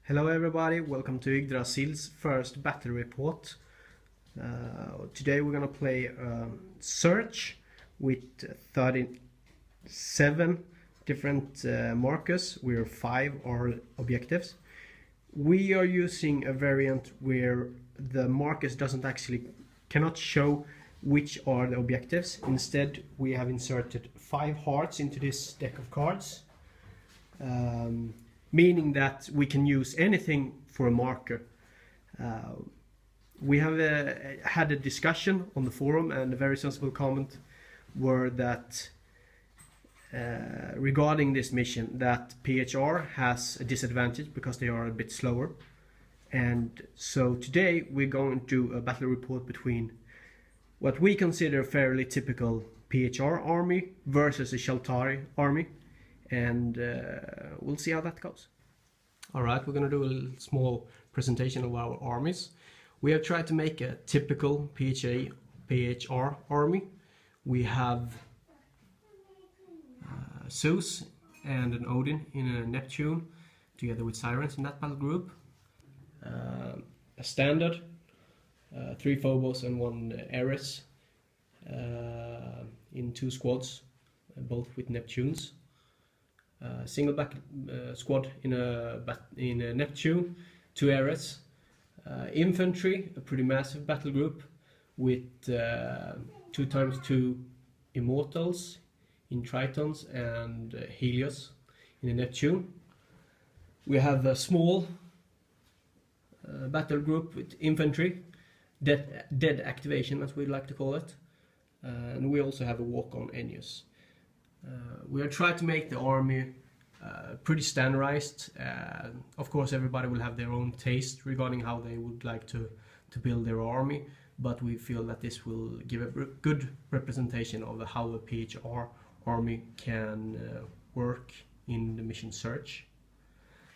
Hello everybody, welcome to Yggdrasil's first battle report. Today we're gonna play Search with 37 different markers. We're 5 are objectives. We are using a variant where the markers cannot show which are the objectives. Instead we have inserted 5 hearts into this deck of cards. Meaning that we can use anything for a marker. We have had a discussion on the forum, and a very sensible comment were that regarding this mission, that PHR has a disadvantage because they are a bit slower. And so today we're going to do a battle report between what we consider fairly typical PHR army versus a Sheltari army. And we'll see how that goes. Alright, we're going to do a small presentation of our armies. We have tried to make a typical PHR army. We have Zeus and an Odin in a Neptune, together with Sirens in that battle group. A standard, 3 Phobos and 1 Ares in 2 squads, both with Neptunes. Single back squad in a Neptune, 2 Ares, infantry, a pretty massive battle group with 2x2 Immortals in Tritons and Helios in a Neptune. We have a small battle group with infantry, dead activation as we like to call it, and we also have a walk-on Ennius. We are trying to make the army pretty standardized. Of course everybody will have their own taste regarding how they would like to build their army, but we feel that this will give a good representation of how a PHR army can work in the mission Search.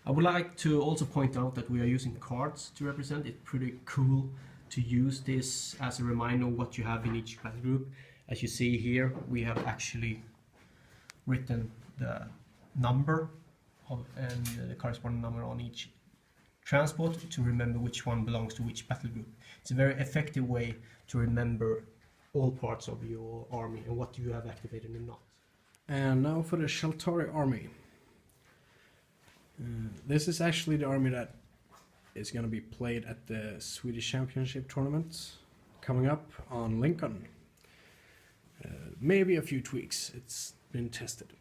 I would like to also point out that we are using cards to represent. It's pretty cool to use this as a reminder of what you have in each battle group. As you see here, we have actually written the number and the corresponding number on each transport to remember which one belongs to which battle group. It's a very effective way to remember all parts of your army and what you have activated and not. And now for the Sheltari army. This is actually the army that is going to be played at the Swedish Championship tournament coming up on Lincoln. Maybe a few tweaks. It's been tested.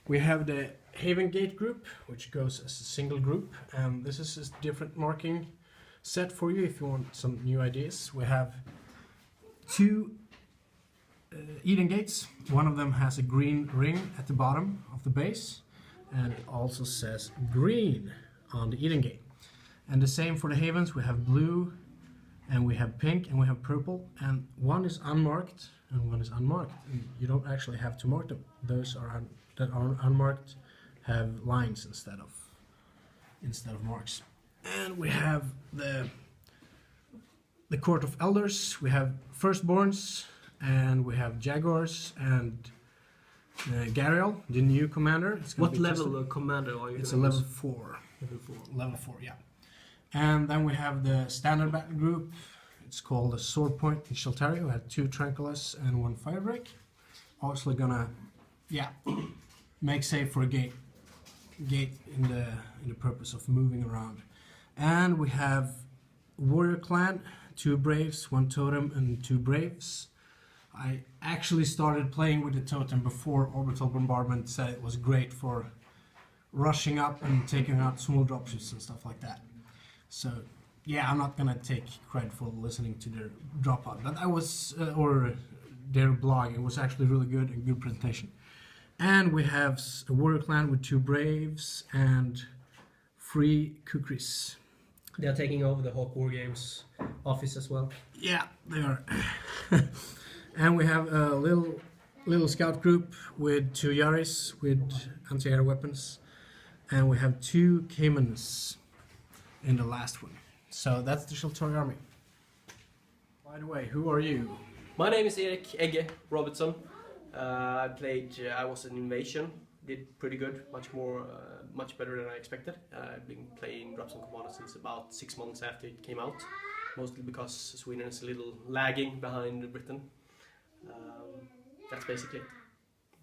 We have the Haven Gate group, which goes as a single group, and this is a different marking set for you if you want some new ideas. We have 2 Eden Gates. One of them has a green ring at the bottom of the base, and it also says green on the Eden Gate. And the same for the Havens. We have blue, and we have pink, and we have purple, and one is unmarked and one is unmarked. And you don't actually have to mark them. Those that are unmarked have lines instead of marks. And we have the Court of Elders. We have Firstborns, and we have Jaguars and Gariel, the new commander. What level of commander are you? It's a level 4. Level 4, yeah. And then we have the standard battle group. It's called the Sword Point in Sheltari. We have 2 Tranquilus and 1 Firebreak. Also gonna, make safe for a gate in the purpose of moving around. And we have Warrior Clan, 2 Braves, 1 Totem and 2 Braves. I actually started playing with the Totem before Orbital Bombardment said it was great for rushing up and taking out small dropships and stuff like that. So yeah, I'm not gonna take credit for listening to their dropout, but I was, or their blog, it was actually really good and good presentation. And we have a Warrior Clan with 2 Braves and 3 Kukris. They are taking over the Hawk War Games office as well. Yeah, they are. And we have a little scout group with 2 Yaris with anti-air weapons. And we have 2 Caymans in the last one. So that's the Sheltari army. By the way, who are you? My name is Erik Egge Robertson. I was in Invasion, did pretty good, much better than I expected. I've been playing Dropzone Commander since about 6 months after it came out, mostly because Sweden is a little lagging behind Britain. That's basically it.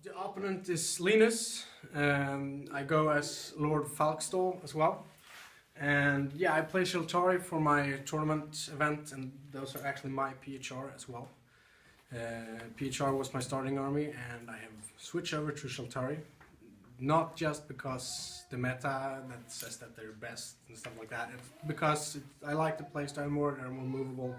The opponent is Linus. I go as Lord Falkstall as well. And yeah, I play Sheltari for my tournament event, and those are actually my PHR as well. PHR was my starting army, and I have switched over to Sheltari. Not just because the meta that says that they're best and stuff like that. It's because I like the playstyle more, they're more movable.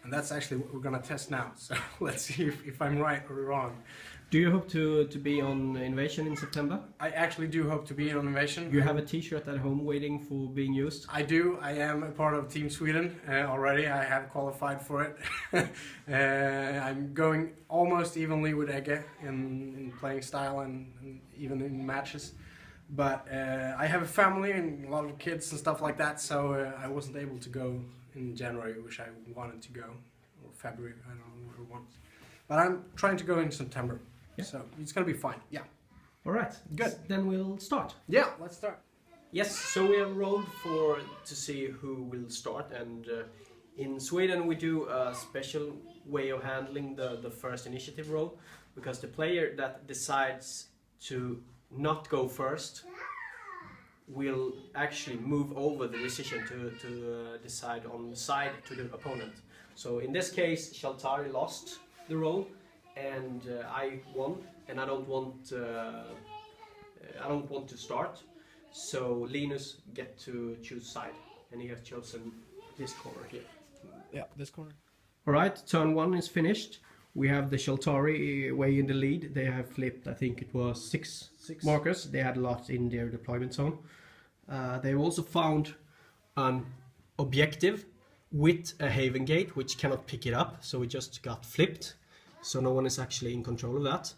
And that's actually what we're gonna test now. So let's see if I'm right or wrong. Do you hope to be on Invasion in September? I actually do hope to be on Invasion. You have a t-shirt at home waiting for being used? I do. I am a part of Team Sweden already. I have qualified for it. I'm going almost evenly with Egge in playing style and even in matches. But I have a family and a lot of kids and stuff like that, so I wasn't able to go in January, which I wanted to go, or February, I don't know who wants. But I'm trying to go in September. Yeah. So it's gonna be fine. Yeah. All right. Good. Then we'll start. Yeah, let's start. Yes. So we have rolled to see who will start, and in Sweden we do a special way of handling the first initiative roll, because the player that decides to not go first will actually move over the decision to decide on the side to the opponent. So in this case, Sheltari lost the roll, and I won, and I don't want to start. So Linus get to choose side, and he has chosen this corner here. Yeah, this corner. All right, turn 1 is finished. We have the Sheltari way in the lead. They have flipped, I think it was six markers. They had a lot in their deployment zone. They've also found an objective with a Haven Gate, which cannot pick it up, so it just got flipped. So no one is actually in control of that.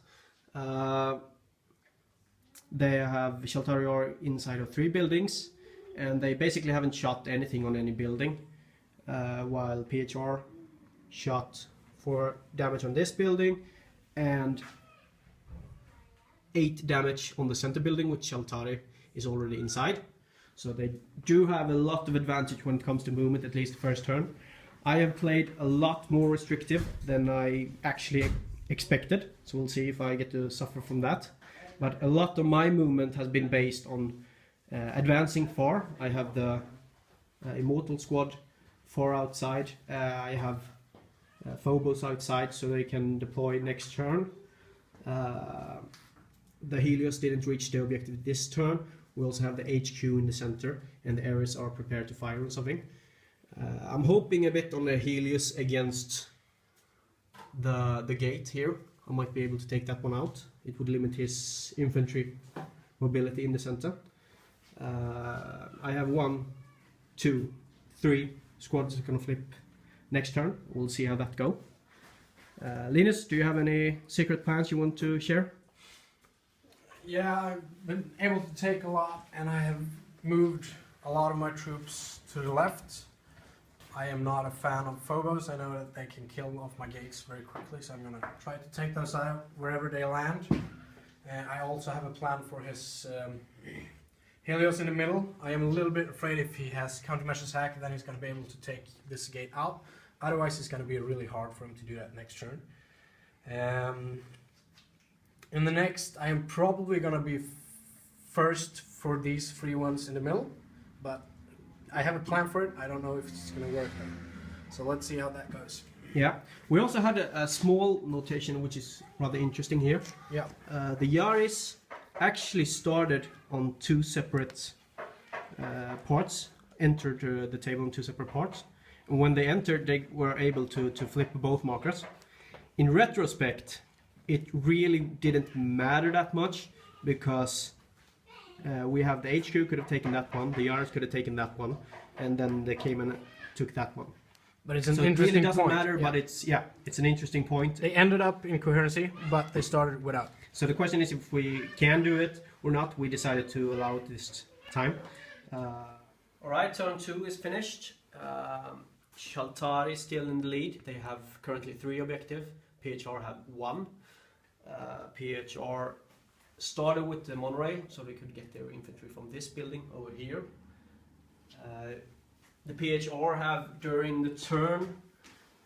They have Sheltari are inside of 3 buildings, and they basically haven't shot anything on any building, while PHR shot 4 damage on this building and 8 damage on the center building, which Sheltari is already inside. So they do have a lot of advantage when it comes to movement, at least the first turn. I have played a lot more restrictive than I actually expected, so we'll see if I get to suffer from that. But a lot of my movement has been based on advancing far. I have the Immortal Squad far outside. I have Phobos outside, so they can deploy next turn. The Helios didn't reach the objective this turn. We also have the HQ in the center, and the areas are prepared to fire on something. I'm hoping a bit on the Helios against the gate here. I might be able to take that one out. It would limit his infantry mobility in the center. I have 1, 2, 3 squads that are going to flip next turn. We'll see how that goes. Linus, do you have any secret plans you want to share? Yeah, I've been able to take a lot, and I have moved a lot of my troops to the left. I am not a fan of Phobos. I know that they can kill off my gates very quickly, so I'm going to try to take those out wherever they land. I also have a plan for his Helios in the middle. I am a little bit afraid if he has countermeasures hacked, then he's going to be able to take this gate out. Otherwise, it's going to be really hard for him to do that next turn. In the next, I am probably going to be first for these 3 ones in the middle, but I have a plan for it. I don't know if it's going to work though. So let's see how that goes. Yeah, we also had a small notation which is rather interesting here. Yeah. The Yaris actually started on 2 separate parts, entered the table on 2 separate parts. And when they entered, they were able to flip both markers. In retrospect, it really didn't matter that much, because we have the HQ could have taken that one, the Yaris could have taken that one, and then they came and took that one. But it's an So interesting it really doesn't point. matter, Yeah. but it's an interesting point. They ended up in coherency, but they started without. So the question is if we can do it or not. We decided to allow it this time. Alright, turn 2 is finished. Sheltari is still in the lead. They have currently 3 objectives. PHR have 1. PHR started with the monorail, so they could get their infantry from this building over here. The PHR have, during the turn,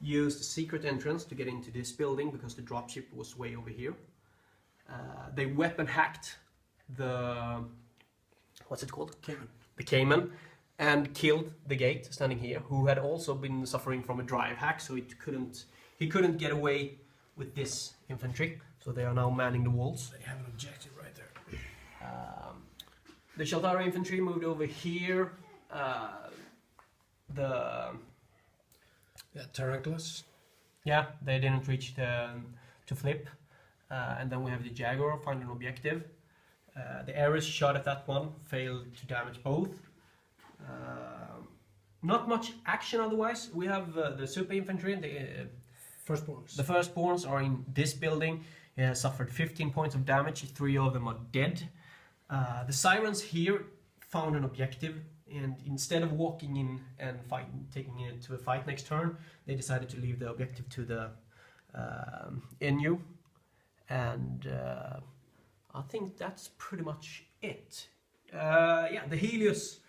used a secret entrance to get into this building because the dropship was way over here. They weapon hacked the, what's it called? Cayman. The Cayman, and killed the gate standing here, who had also been suffering from a drive hack, so he couldn't get away with this infantry. So they are now manning the walls. They have an objective right there. The Shaltari infantry moved over here. Tarantulas. Yeah, they didn't reach to flip. And then we have the Jaguar find an objective. The Ares shot at that one, failed to damage both. Not much action otherwise. We have the super infantry. The firstborns are in this building. Suffered 15 points of damage. 3 of them are dead. The Sirens here found an objective, and instead of walking in and taking it to a fight next turn, they decided to leave the objective to the NU. And I think that's pretty much it. Yeah, the Helios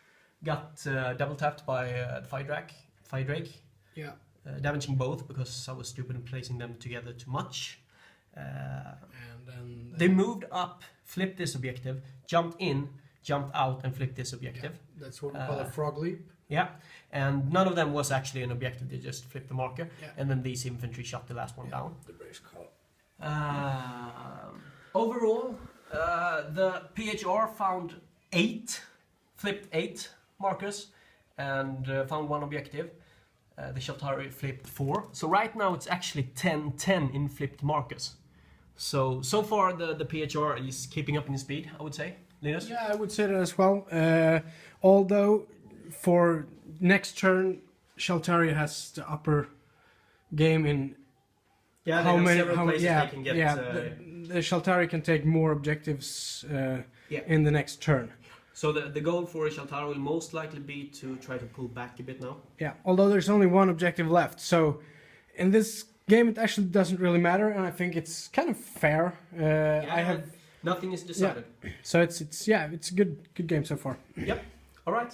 got double tapped by the Fire Drake. Yeah. Damaging both because I was stupid in placing them together too much. And then they moved up, flipped this objective, jumped in, jumped out, and flipped this objective. Yeah, that's what we call a frog leap. Yeah, and none of them was actually an objective. They just flipped the marker, yeah. And then these infantry shot the last one down. The British call. Overall, the PHR found flipped 8 markers, and found 1 objective. The Shaltari flipped 4. So right now it's actually 10-10 in flipped markers. So far the PHR is keeping up in speed, I would say. Linus? Yeah, I would say that as well. Although for next turn, Shaltari has the upper game in how many places they can get. The Shaltari can take more objectives in the next turn. So the goal for Shaltari will most likely be to try to pull back a bit now. Yeah, although there's only 1 objective left. So in this game it actually doesn't really matter, and I think it's kind of fair. Nothing is decided. Yeah. So it's a good game so far. Yep. All right.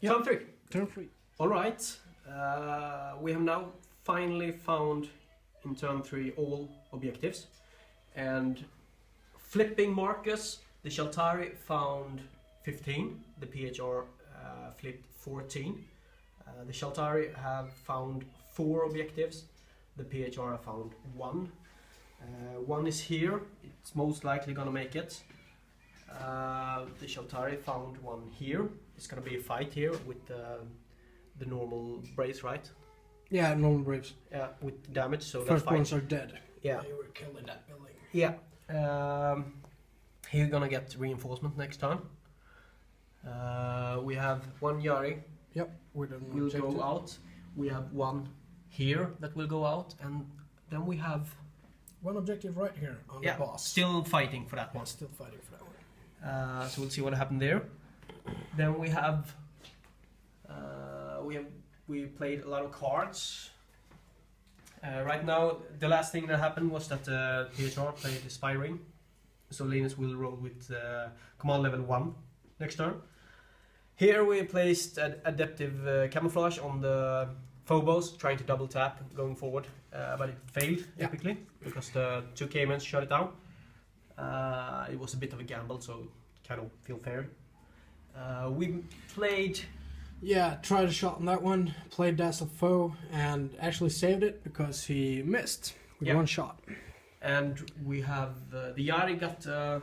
Yep. Turn 3. All right. We have now finally found in turn 3 all objectives, and flipping markers. The Shaltari found 15. The PHR flipped 14. The Shaltari have found 4 objectives. The PHR have found 1. 1 is here. It's most likely gonna make it. The Shaltari found 1 here. It's gonna be a fight here with the normal brace, right? Yeah, normal braves. Yeah, with damage. So first ones are dead. Yeah. They were killed in that building. Yeah. He's gonna get reinforcement next time. We have 1 Yari. Yep. Will go out. We have 1 here that will go out, and then we have 1 objective right here on the boss. Still fighting for that one. Still fighting for that one. So we'll see what happened there. Then we have we played a lot of cards. Right now, the last thing that happened was that PHR played Aspiring. So Linus will roll with command level 1 next turn. Here we placed Adaptive Camouflage on the Phobos, trying to double tap going forward, but it failed typically because the 2 Caymans shut it down. It was a bit of a gamble, so kind of feel fair. We played... Yeah, tried a shot on that one, played Dazzle Foe, and actually saved it because he missed with 1 shot. And we have the Yari got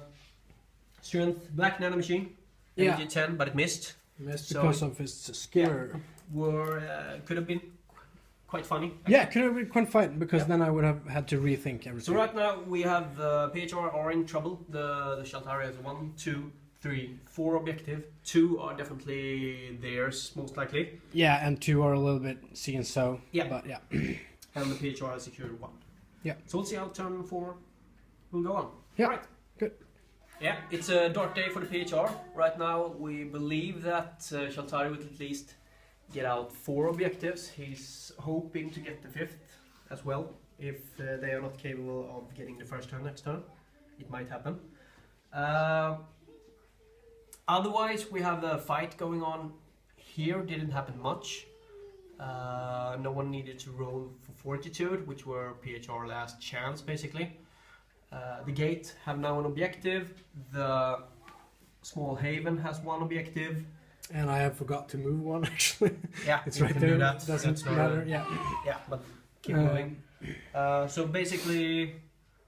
Strength Black Nano Machine, energy 10, but it missed. Missed because of his skill. Could have been quite funny. Yeah, could have been quite fun because then I would have had to rethink everything. So right now we have PHR are in trouble. The Shaltari has 1, 2, 3, 4 objective. 2 are definitely theirs, most likely. Yeah, and 2 are a little bit see and so. Yeah. But yeah. And the PHR has secured 1. Yeah. So we'll see how turn 4 will go on. Yeah. Right. Good. Yeah, it's a dark day for the PHR. Right now we believe that Shaltari will at least get out 4 objectives. He's hoping to get the 5th as well. if they are not capable of getting the first turn next turn. It might happen. Otherwise, we have the fight going on here. Didn't happen much. No one needed to roll for fortitude, which were PHR last chance, basically. The gate have now an objective. The small haven has one objective. And I have forgot to move one actually. Yeah, it's you right can there. do that. Doesn't matter. Yeah. Yeah, but keep moving. So basically,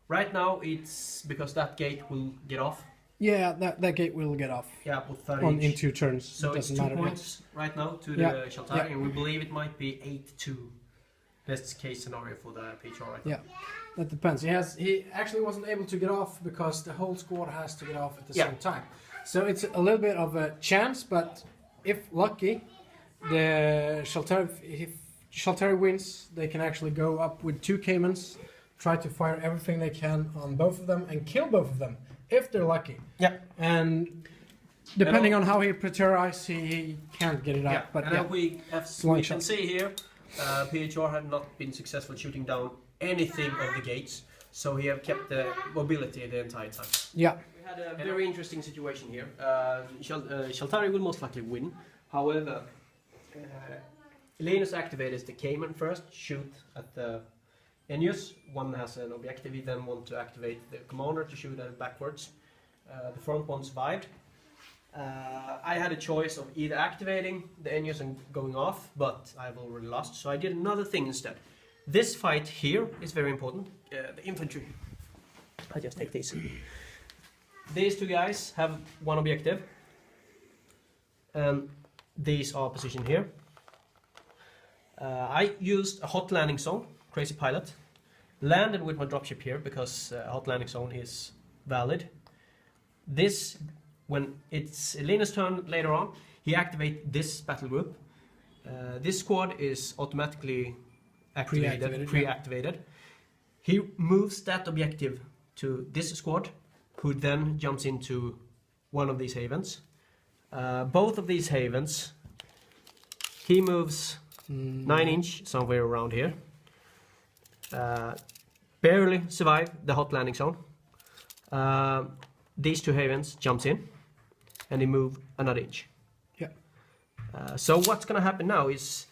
right now it's because that gate will get off. Yeah, that gate will get off. Yeah, with 30 in 2 turns. So it it's doesn't 2 matter. points right now to the Shaltari, and we believe it might be 8-2. Best case scenario for the PHR right now. Yeah, that depends. He actually wasn't able to get off because the whole squad has to get off at the same time. So it's a little bit of a chance, but if lucky, the Shaltari, if Shaltari wins, they can actually go up with 2 Caimans, try to fire everything they can on both of them and kill both of them if they're lucky. Yeah. And depending on how he preterize, he can't get it out. But and we can see here, PHR had not been successful shooting down anything of the gates, so he have kept the mobility the entire time. Yeah. We had a very interesting situation here. Shaltari will most likely win. However, Linus activated the Cayman first, shoot at the Enius. One has an objective, he then wants to activate the commander to shoot at it backwards. The front one survived. I had a choice of either activating the Enius and going off, but I've already lost, so I did another thing instead. This fight here is very important. The infantry. I just take these. These 2 guys have one objective, and these are positioned here. I used a hot landing zone, crazy pilot, landed with my dropship here because hot landing zone is valid. This, when it's Linus' turn later on, he activates this battle group. This squad is automatically pre-activated. He moves that objective to this squad, who then jumps into one of these havens. Both of these havens, he moves 9-inch somewhere around here. Barely survive the hot landing zone. These 2 havens jumps in, and they move another inch. Yeah. So what's going to happen now is,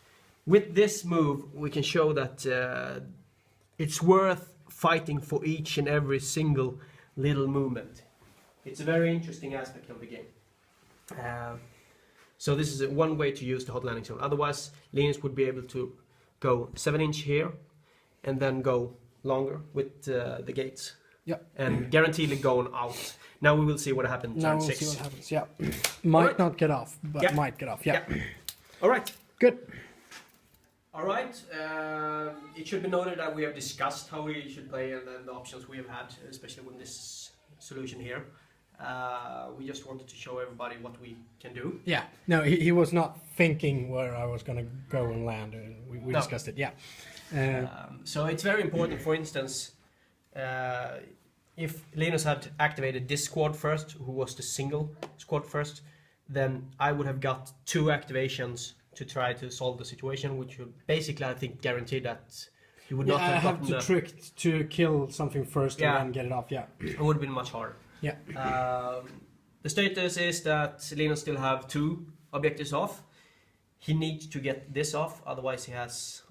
with this move, we can show that it's worth fighting for each and every single little movement. It's a very interesting aspect of the game. So this is one way to use the hot landing zone. Otherwise, Linus would be able to go 7-inch here, and then go longer with the gates. Yeah. And guaranteedly going out. Now we will see what happens. Now we'll see what happens. Yeah. Might not get off, but might get off. Yeah. All right. Good. All right. It should be noted that we have discussed how we should play and the options we have had, especially with this solution here. We just wanted to show everybody what we can do. Yeah. No, he was not thinking where I was going to go and land. We discussed it. Yeah. So it's very important. For instance, if Linus had activated this squad first, who was the single squad first, then I would have got 2 activations to try to solve the situation, which would basically, I think, guarantee that you would not have to trick to kill something first and then get it off. Yeah. It would have been much harder. Yeah. The status is that Linus still have 2 objectives off. He needs to get this off, otherwise he has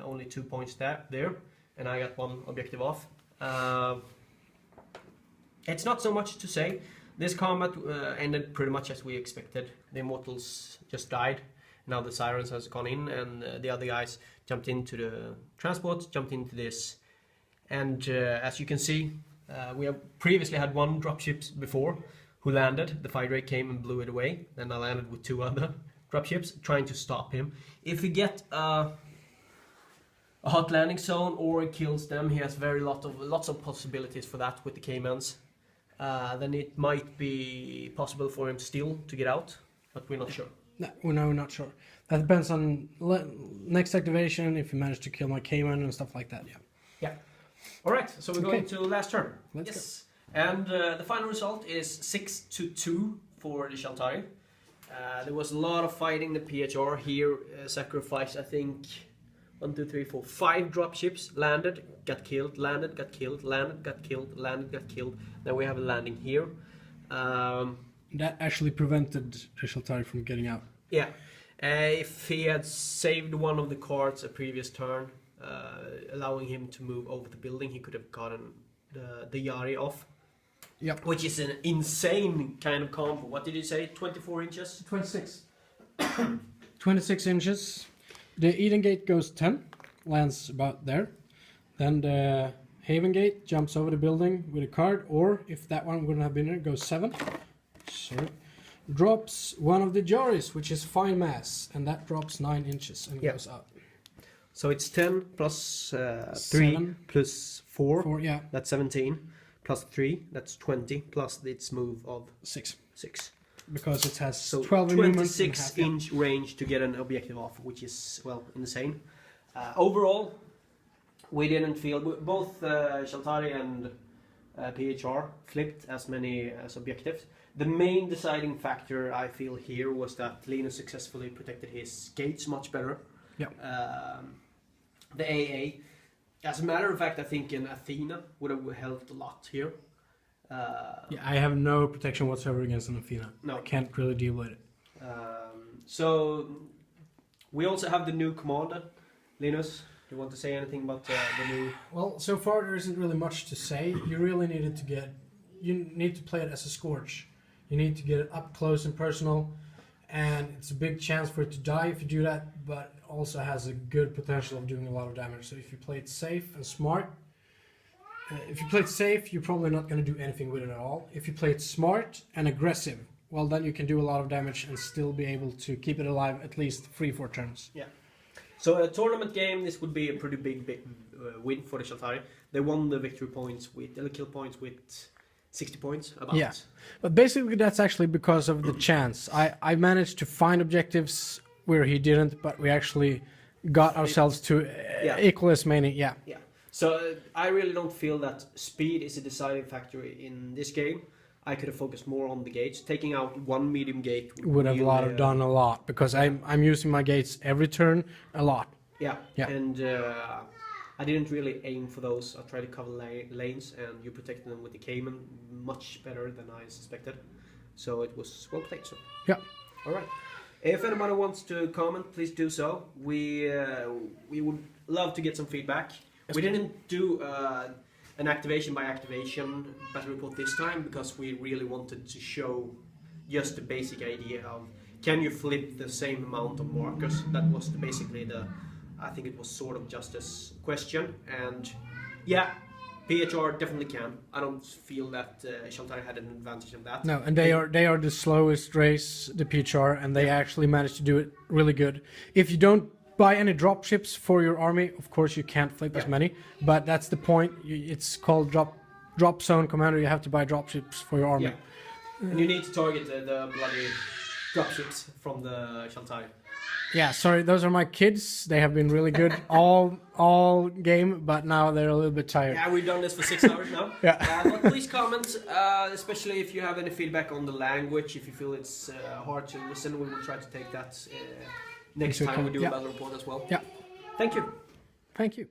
only 2 points there, and I got 1 objective off. It's not so much to say. This combat ended pretty much as we expected. The Immortals just died. Now the Sirens has gone in, and the other guys jumped into the transport, jumped into this. And as you can see, we have previously had 1 dropship before who landed. The fire rate came and blew it away. Then I landed with 2 other dropships trying to stop him. If we get a hot landing zone or it kills them, he has lots of possibilities for that with the Caimans. Then it might be possible for him still to get out, but we're not sure. No, we're not sure. That depends on next activation, if you manage to kill my Cayman and stuff like that. Yeah. All right, so we're going to last turn. Let's go. And the final result is 6-2 for the Shaltari. There was a lot of fighting. The PHR here sacrificed, I think, 1, 2, 3, 4, 5 dropships landed, got killed, landed, got killed, landed, got killed, landed, got killed. Then we have a landing here. That actually prevented the Shaltari from getting out. Yeah. If he had saved one of the cards a previous turn, allowing him to move over the building, he could have gotten the Yari off. Yep. Which is an insane kind of combo. What did you say? 24 inches? 26. 26 inches. The Eden Gate goes 10, lands about there. Then the Haven Gate jumps over the building with a card, or if that one wouldn't have been there, goes 7. Sorry. Drops one of the Jaris, which is fine mass, and that drops 9 inches and goes out. So it's 10 plus 3 7. plus 4. 4, yeah. That's 17. Plus 3, that's 20. Plus its move of 6. 6. Because it has So 12 in movement. 26 inch range to get an objective off, which is, well, insane. Overall, we didn't feel... Both Shaltari and PHR flipped as many as objectives. The main deciding factor, I feel, here was that Linus successfully protected his gates much better. Yeah. The AA... As a matter of fact, I think an Athena would have helped a lot here. Yeah, I have no protection whatsoever against an Athena. No. I can't really deal with it. So we also have the new commander, Linus. Do you want to say anything about the new? Well, so far there isn't really much to say. You really needed to get... You need to play it as a Scorch. You need to get it up close and personal. And it's a big chance for it to die if you do that, but also has a good potential of doing a lot of damage. So if you play it safe and smart, if you play it safe, you're probably not going to do anything with it at all. If you play it smart and aggressive, well, then you can do a lot of damage and still be able to keep it alive at least 3-4 turns. Yeah. So a tournament game, this would be a pretty big win for the Shaltari. They won the victory points with the kill points with 60 points about. Yeah, but basically that's actually because of the chance. I managed to find objectives where he didn't, but we actually got ourselves to equal as many. Yeah. Yeah. So I really don't feel that speed is a deciding factor in this game. I could have focused more on the gates. Taking out one medium gate would have really, done a lot, because I'm using my gates every turn a lot. Yeah. And I didn't really aim for those. I tried to cover lanes, and you protected them with the Cayman much better than I suspected. So it was well played. So. Yeah. All right. If anybody wants to comment, please do so. We would love to get some feedback. We didn't do an activation by activation battle report this time because we really wanted to show just the basic idea of can you flip the same amount of markers. That was basically I think it was sort of justice question, and yeah, PHR definitely can. I don't feel that Shaltari had an advantage of that. No, and they are the slowest race, the PHR, and they actually managed to do it really good. If you don't buy any dropships for your army, of course you can't flip as many, but that's the point. It's called drop zone commander. You have to buy dropships for your army. Yeah. And you need to target the bloody dropships from the Shaltari. Yeah, sorry, those are my kids. They have been really good all game, but now they're a little bit tired. Yeah, we've done this for 6 hours now. Yeah. But please comment, especially if you have any feedback on the language. If you feel it's hard to listen, we will try to take that next time we do a battle report as well. Yeah. Thank you. Thank you.